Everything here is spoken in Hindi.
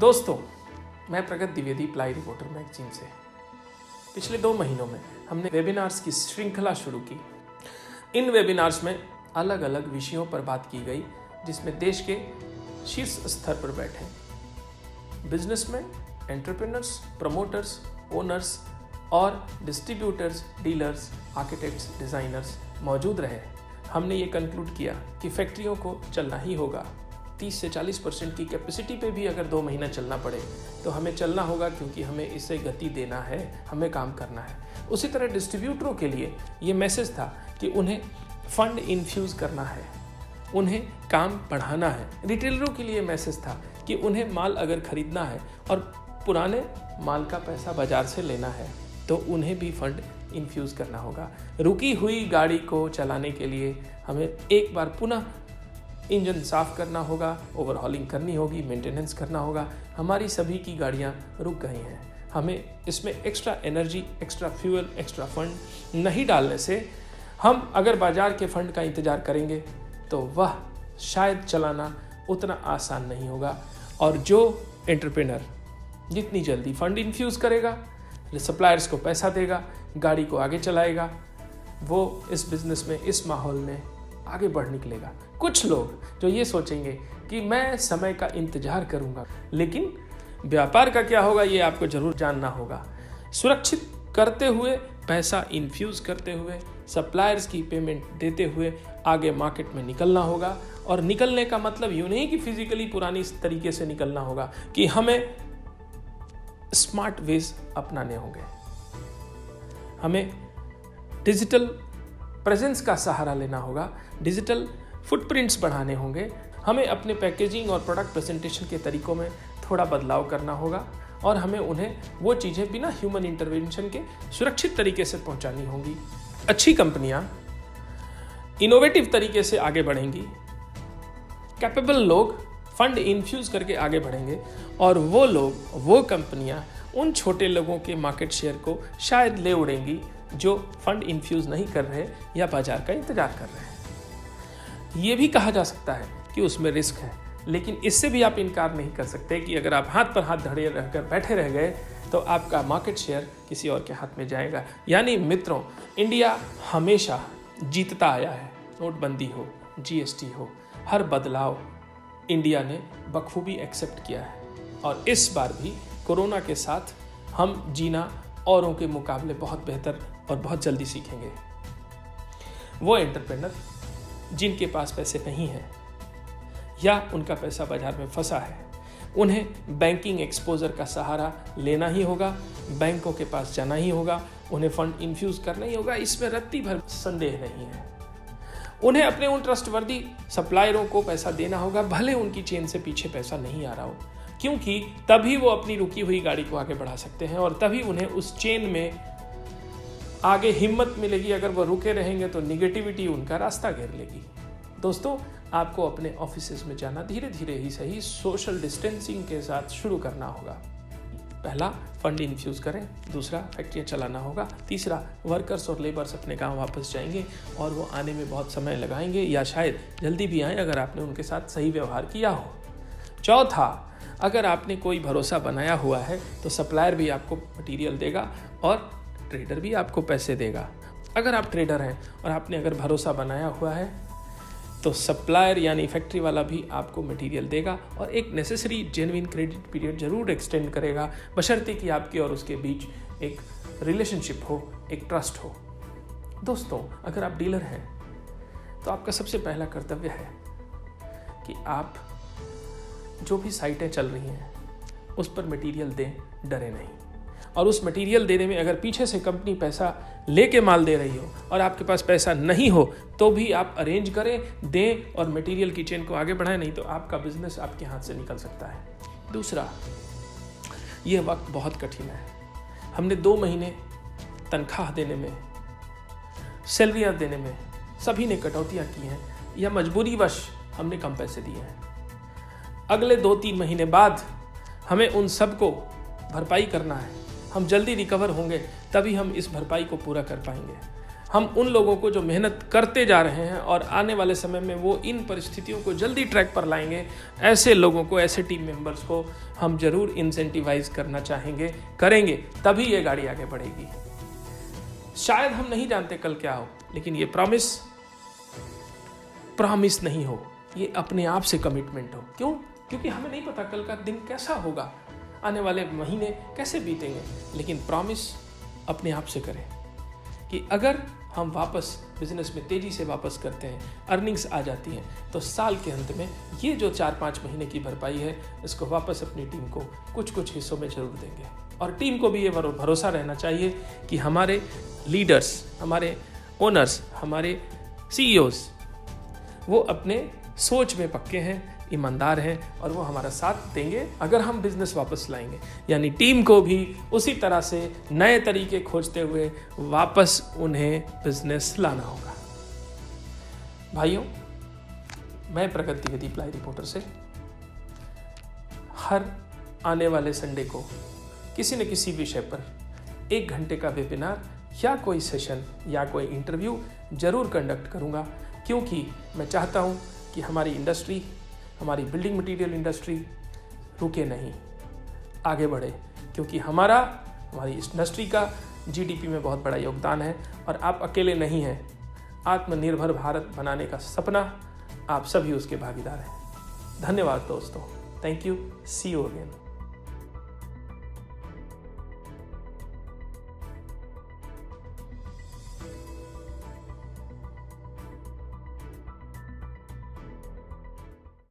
दोस्तों, मैं प्रगत द्विवेदी प्लाई रिपोर्टर मैगजीन से। पिछले 2 महीनों में हमने वेबिनार्स की श्रृंखला शुरू की। इन वेबिनार्स में अलग अलग विषयों पर बात की गई, जिसमें देश के शीर्ष स्तर पर बैठे बिजनेसमैन, एंटरप्रेन्योर्स, प्रमोटर्स, ओनर्स और डिस्ट्रीब्यूटर्स, डीलर्स, आर्किटेक्ट्स, डिज़ाइनर्स मौजूद रहे। हमने ये कंक्लूड किया कि फैक्ट्रियों को चलना ही होगा। 30 से 40% की कैपेसिटी पे भी अगर 2 महीना चलना पड़े तो हमें चलना होगा, क्योंकि हमें इसे गति देना है, हमें काम करना है। उसी तरह डिस्ट्रीब्यूटरों के लिए ये मैसेज था कि उन्हें फंड इन्फ्यूज़ करना है, उन्हें काम बढ़ाना है। रिटेलरों के लिए मैसेज था कि उन्हें माल अगर खरीदना है और पुराने माल का पैसा बाजार से लेना है तो उन्हें भी फंड इन्फ्यूज़ करना होगा। रुकी हुई गाड़ी को चलाने के लिए हमें एक बार पुनः इंजन साफ़ करना होगा, ओवरहॉलिंग करनी होगी, मेंटेनेंस करना होगा। हमारी सभी की गाड़ियाँ रुक गई हैं। हमें इसमें extra energy, extra fuel, extra fund नहीं डालने से हम अगर बाज़ार के फंड का इंतज़ार करेंगे तो वह शायद चलाना उतना आसान नहीं होगा। और जो एंटरप्रेन्योर जितनी जल्दी फंड इन्फ्यूज़ करेगा, सप्लायर्स को पैसा देगा, गाड़ी को आगे चलाएगा, वो इस बिज़नेस में, इस माहौल में आगे बढ़ निकलेगा। कुछ लोग जो ये सोचेंगे कि मैं समय का इंतज़ार करूंगा, लेकिन व्यापार का क्या होगा ये आपको ज़रूर जानना होगा। सुरक्षित करते हुए, पैसा इन्फ्यूज़ करते हुए, सप्लायर्स की पेमेंट देते हुए आगे मार्केट में निकलना होगा। और निकलने का मतलब यूँ नहीं कि फिजिकली पुरानी तरीके से निकलना होगा, कि हमें स्मार्ट वेज अपनाने होंगे, हमें डिजिटल प्रेजेंस का सहारा लेना होगा, डिजिटल फुटप्रिंट्स बढ़ाने होंगे, हमें अपने पैकेजिंग और प्रोडक्ट प्रेजेंटेशन के तरीकों में थोड़ा बदलाव करना होगा और हमें उन्हें वो चीज़ें बिना ह्यूमन इंटरवेंशन के सुरक्षित तरीके से पहुंचानी होंगी। अच्छी कंपनियां इनोवेटिव तरीके से आगे बढ़ेंगी, कैपेबल लोग फंड इन्फ्यूज़ करके आगे बढ़ेंगे और वो लोग, वो कंपनियां उन छोटे लोगों के मार्केट शेयर को शायद ले उड़ेंगी जो फंड इन्फ्यूज़ नहीं कर रहे या बाजार का इंतजार कर रहे हैं। ये भी कहा जा सकता है कि उसमें रिस्क है, लेकिन इससे भी आप इनकार नहीं कर सकते कि अगर आप हाथ पर हाथ धरे रहकर बैठे रह गए तो आपका मार्केट शेयर किसी और के हाथ में जाएगा। यानी मित्रों, इंडिया हमेशा जीतता आया है। नोटबंदी हो, GST हो, हर बदलाव इंडिया ने बखूबी एक्सेप्ट किया है और इस बार भी कोरोना के साथ हम जीना औरों के मुकाबले बहुत बेहतर और बहुत जल्दी सीखेंगे। वो एंटरप्रेन्योर जिनके पास पैसे नहीं हैं या उनका पैसा बाजार में फंसा है, उन्हें बैंकिंग एक्सपोजर का सहारा लेना ही होगा, बैंकों के पास जाना ही होगा, उन्हें फंड इन्फ्यूज़ करना ही होगा। इसमें रत्ती भर संदेह नहीं है। उन्हें अपने उन ट्रस्टवर्दी सप्लायरों को पैसा देना होगा, भले उनकी चेन से पीछे पैसा नहीं आ रहा हो, क्योंकि तभी वो अपनी रुकी हुई गाड़ी को आगे बढ़ा सकते हैं और तभी उन्हें उस चेन में आगे हिम्मत मिलेगी। अगर वो रुके रहेंगे तो निगेटिविटी उनका रास्ता घेर लेगी। दोस्तों, आपको अपने ऑफिसेज में जाना धीरे धीरे ही सही, सोशल डिस्टेंसिंग के साथ शुरू करना होगा। पहला, फंड इन्फ्यूज़ करें। दूसरा, फैक्ट्रियाँ चलाना होगा। तीसरा, वर्कर्स और लेबर्स अपने गांव वापस जाएंगे और वो आने में बहुत समय लगाएंगे या शायद जल्दी भी आएँ अगर आपने उनके साथ सही व्यवहार किया हो। चौथा, अगर आपने कोई भरोसा बनाया हुआ है तो सप्लायर भी आपको मटेरियल देगा और ट्रेडर भी आपको पैसे देगा। अगर आप ट्रेडर हैं और आपने अगर भरोसा बनाया हुआ है तो सप्लायर यानी फैक्ट्री वाला भी आपको मटेरियल देगा और एक नेसेसरी जेन्युइन क्रेडिट पीरियड जरूर एक्सटेंड करेगा, बशर्ते कि आपके और उसके बीच एक रिलेशनशिप हो, एक ट्रस्ट हो। दोस्तों, अगर आप डीलर हैं तो आपका सबसे पहला कर्तव्य है कि आप जो भी साइटें चल रही हैं उस पर मटेरियल दें, डरे नहीं। और उस मटेरियल देने में अगर पीछे से कंपनी पैसा लेके माल दे रही हो और आपके पास पैसा नहीं हो तो भी आप अरेंज करें, दें और मटेरियल की चेन को आगे बढ़ाएं, नहीं तो आपका बिजनेस आपके हाथ से निकल सकता है। दूसरा, यह वक्त बहुत कठिन है। हमने 2 महीने तनख्वाह देने में, सैलरियाँ देने में सभी ने कटौतियाँ की हैं या मजबूरीवश हमने कम पैसे दिए हैं। अगले 2-3 महीने बाद हमें उन सब को भरपाई करना है। हम जल्दी रिकवर होंगे तभी हम इस भरपाई को पूरा कर पाएंगे। हम उन लोगों को जो मेहनत करते जा रहे हैं और आने वाले समय में वो इन परिस्थितियों को जल्दी ट्रैक पर लाएंगे, ऐसे लोगों को, ऐसे टीम मेंबर्स को हम जरूर इंसेंटिवाइज करना चाहेंगे, करेंगे, तभी ये गाड़ी आगे बढ़ेगी। शायद हम नहीं जानते कल क्या हो, लेकिन ये प्रॉमिस नहीं हो, ये अपने आप से कमिटमेंट हो। क्यों? क्योंकि हमें नहीं पता कल का दिन कैसा होगा, आने वाले महीने कैसे बीतेंगे, लेकिन प्रॉमिस अपने आप से करें कि अगर हम वापस बिजनेस में तेज़ी से वापस करते हैं, अर्निंग्स आ जाती हैं, तो साल के अंत में ये जो 4-5 महीने की भरपाई है, इसको वापस अपनी टीम को कुछ हिस्सों में जरूर देंगे। और टीम को भी ये भरोसा रहना चाहिए कि हमारे लीडर्स, हमारे ओनर्स, हमारे सीईओज वो अपने सोच में पक्के हैं, ईमानदार हैं और वो हमारा साथ देंगे अगर हम बिजनेस वापस लाएंगे। यानी टीम को भी उसी तरह से नए तरीके खोजते हुए वापस उन्हें बिजनेस लाना होगा। भाइयों, मैं प्रगति द्विवेदी प्लाई रिपोर्टर से हर आने वाले संडे को किसी न किसी विषय पर 1 घंटे का वेबिनार या कोई सेशन या कोई इंटरव्यू जरूर कंडक्ट करूंगा, क्योंकि मैं चाहता हूं कि हमारी इंडस्ट्री, हमारी बिल्डिंग मटेरियल इंडस्ट्री रुके नहीं, आगे बढ़े, क्योंकि हमारी इंडस्ट्री का जीडीपी में बहुत बड़ा योगदान है और आप अकेले नहीं हैं। आत्मनिर्भर भारत बनाने का सपना, आप सभी उसके भागीदार हैं। धन्यवाद दोस्तों, thank you, see you again.